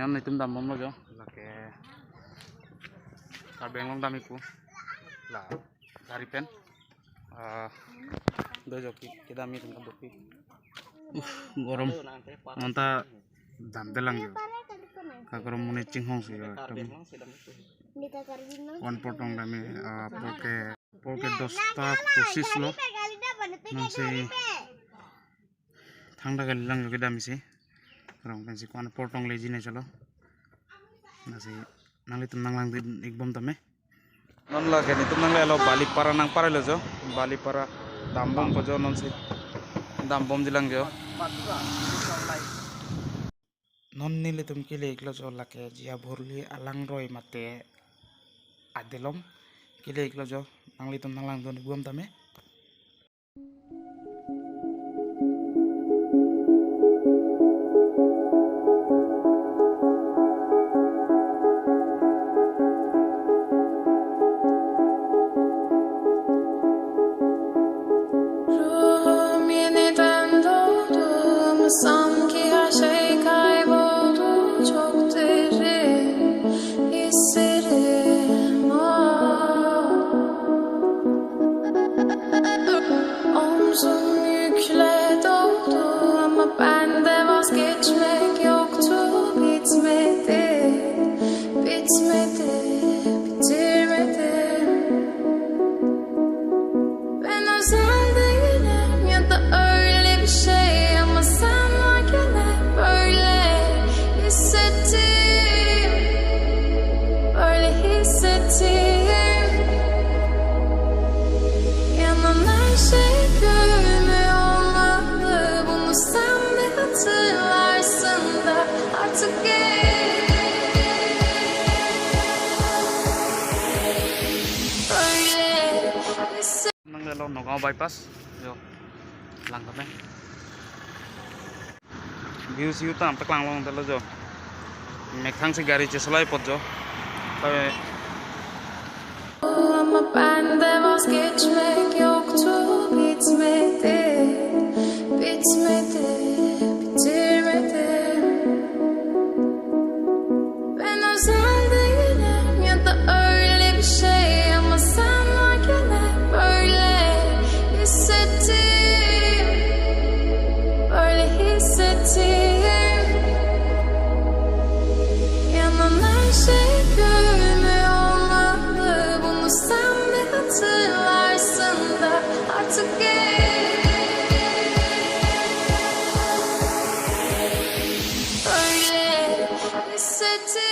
nan itum dam bom lo jo lake tar benglong dam iku la dari pen do jo ki dam itum ka dopi gorom monta dam delang jo ka gorom mune chinghong se one potong dami poke dosta posis lo nang se thangda gal lang jo ke dami se rong pensi kon potong leji ne chalo nasi nang litum nang lang ekbom tame non la ke nitum nang lo bali para nang para lo jo bali para dam bom ko jo non se dam bom dilang jo non nile tum ke le iklo jo la ke jia bhorli alang roi mate adelom ke le iklo jo nang litum nang lang don ekbom tame Sanki her şey kayboldu, çok derin hislerim omzum yükle doldu ama bende vazgeçmek yoktu. Bitmedi, bitmedi, bitirmedim. Ben özel değilim ya da öyle bir şey ama sen yanan her şey görünmüyor olmalı. Bunu sen de hatırlarsın da artık böyle lo Nogao bypass jo lang kame view siu tam tak lang long telo jo mekhang se gari cheslai pot jo ama bende vazgeçmek yoktu. Bitmedi, bitmedi, bitirmedim. Ben özel değilim ya da öyle bir şey ama sen varken hep böyle hissettim, böyle hissettim. Yanan her şey görünmüyor olmalı. Bunu sen de hatırlarsın da artık böyle hissettim.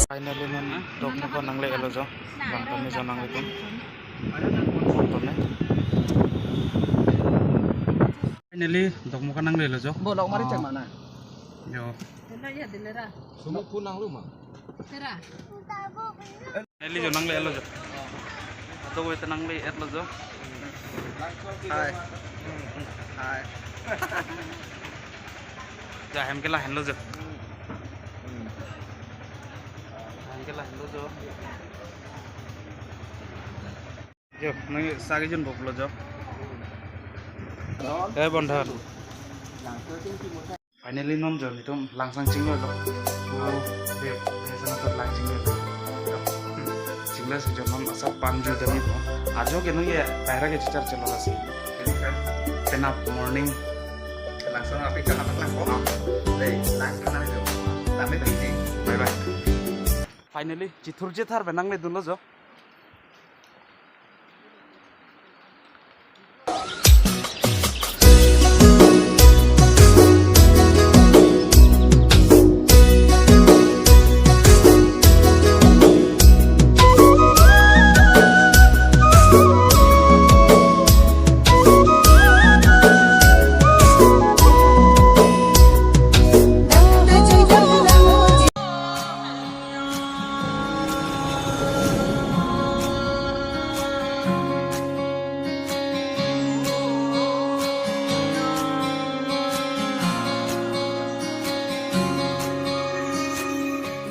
Finally non dog mo ko nang le elo jo lang kami jo nang itum finally dog mo ka nang le elo jo bolok mari cak mana yo ya dilera sumu punang lu mah tera finally jo nang le elo jo ato ko nang le elo jo hai hai ja hem ke la hen lo jo lah lo jo yo nang sagi jun boklo jo bondhan finally non jo nitum langsang chinglo lo be be sana to lang chinglo plus jonon asa panju dami bo ajo genu ye bahra ge chichar chalo lasi tenap morning Langsung api ke anak lang ko. Deh, langsung na ito. Dami tadi. bye bye finally chithur je thar benang le dunlo jo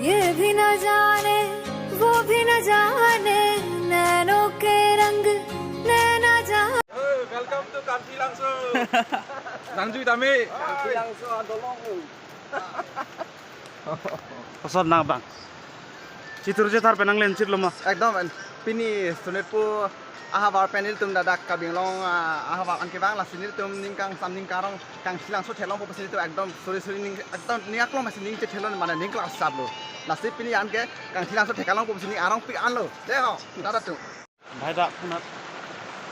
ये भी न जाने वो भी न जाने नैनों के रंग नैना जाने Welcome to Kanti langsung. Langsung dami. Kanti langsung adolong. pasod na bang chithur je thar benang len chitlo ma একদম পিনি সুনেটপু আহাবার পেনিল তুম দাদাক কাবিংলং আহাবার আনকে বাং লাসিনিল তুম নিংকাং সামনিং কারং কাং সিলাং সো ঠেলং পপসিনি তো একদম সরি সরি নিং একদম নিয়াকলং মাসি নিং ঠেলন মানে নিং ক্লাস সাবলো লাসি পিনি আনকে কাং সিলাং সো ঠেকালং পপসিনি আরং পি আনলো দে হ দাদা তুম bhai da kunat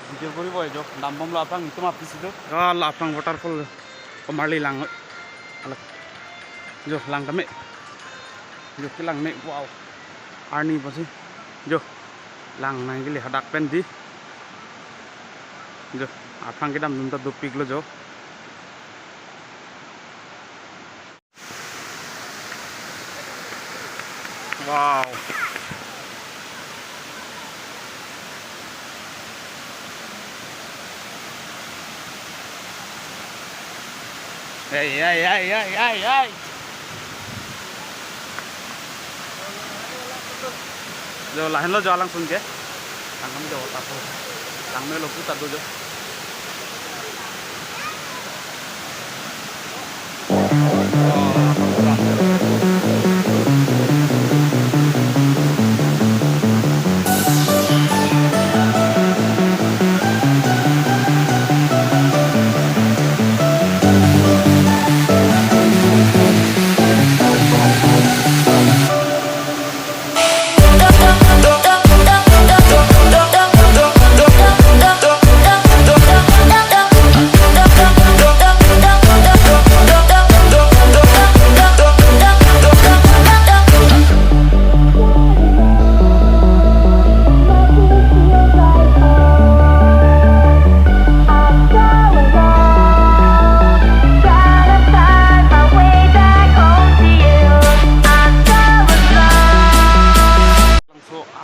video kori boy jo dambom la apang ituma pisido la apang waterfall ko marli lang alak jo lang kami jo kilang me wow arni pasi jo lang nang gili hadak pen di jo apang kidam nunta dupik lo jo wow hey hey hey hey hey hey jo lahin lo jo langsung ke tangam jo waterfall tang me lo putar do jo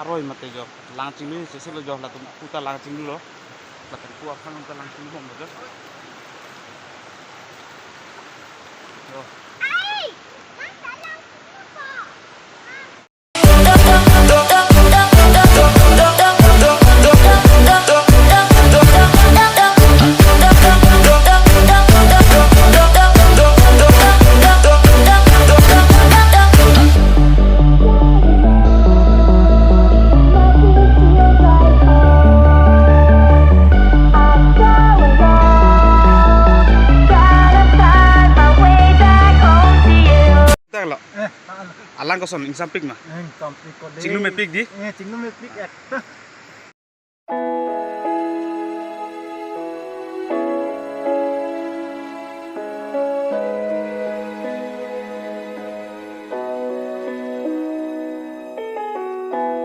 aroi mate jo langching lu se lo jo la tum puta langching lu lo la kan ku apang ta langching bom jo jo alang ko son insam pig ma complete ko chinglu me pig di চিংনু May pick এক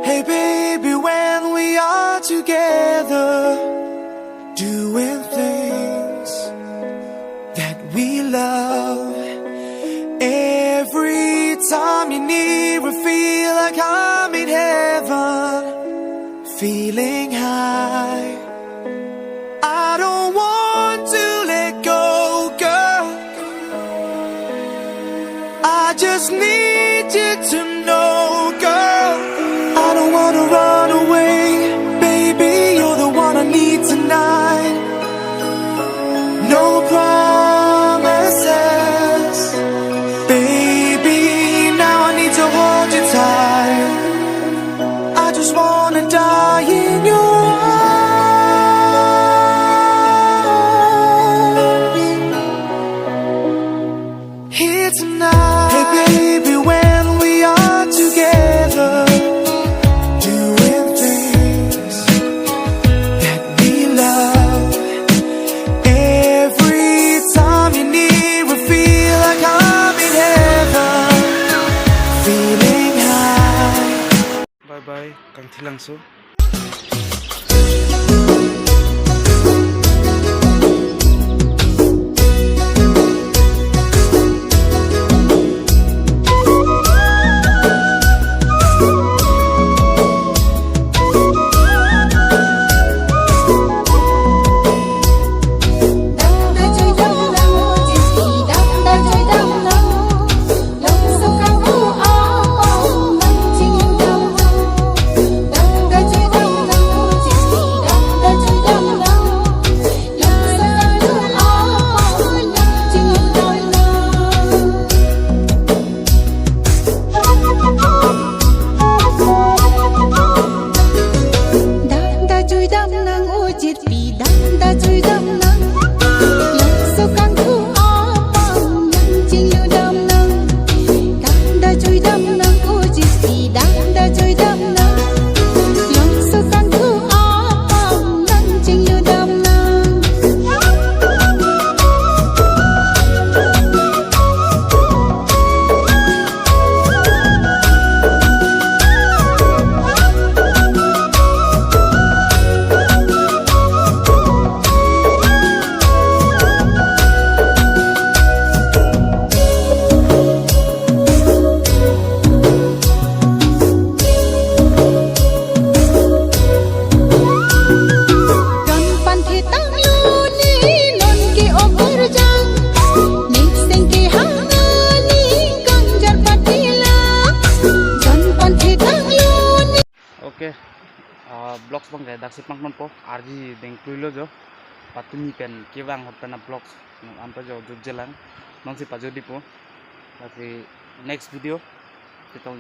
Hey baby, when we are together, doing things that we love, every time you're near, I feel like I'm in heaven, feeling high. I don't want to let go, girl. I just need you to know, girl. I don't wanna run away, baby, you're the one I need tonight. No promises, baby, now I need to hold you tight. I just wanna kang thilangso. Oke, blog bang kayak daksip mang po, arji deng kluilo jo, patumi pen kewang hotpena blog, ampa jo jogjelang, nong si pajodi po, tapi next video kita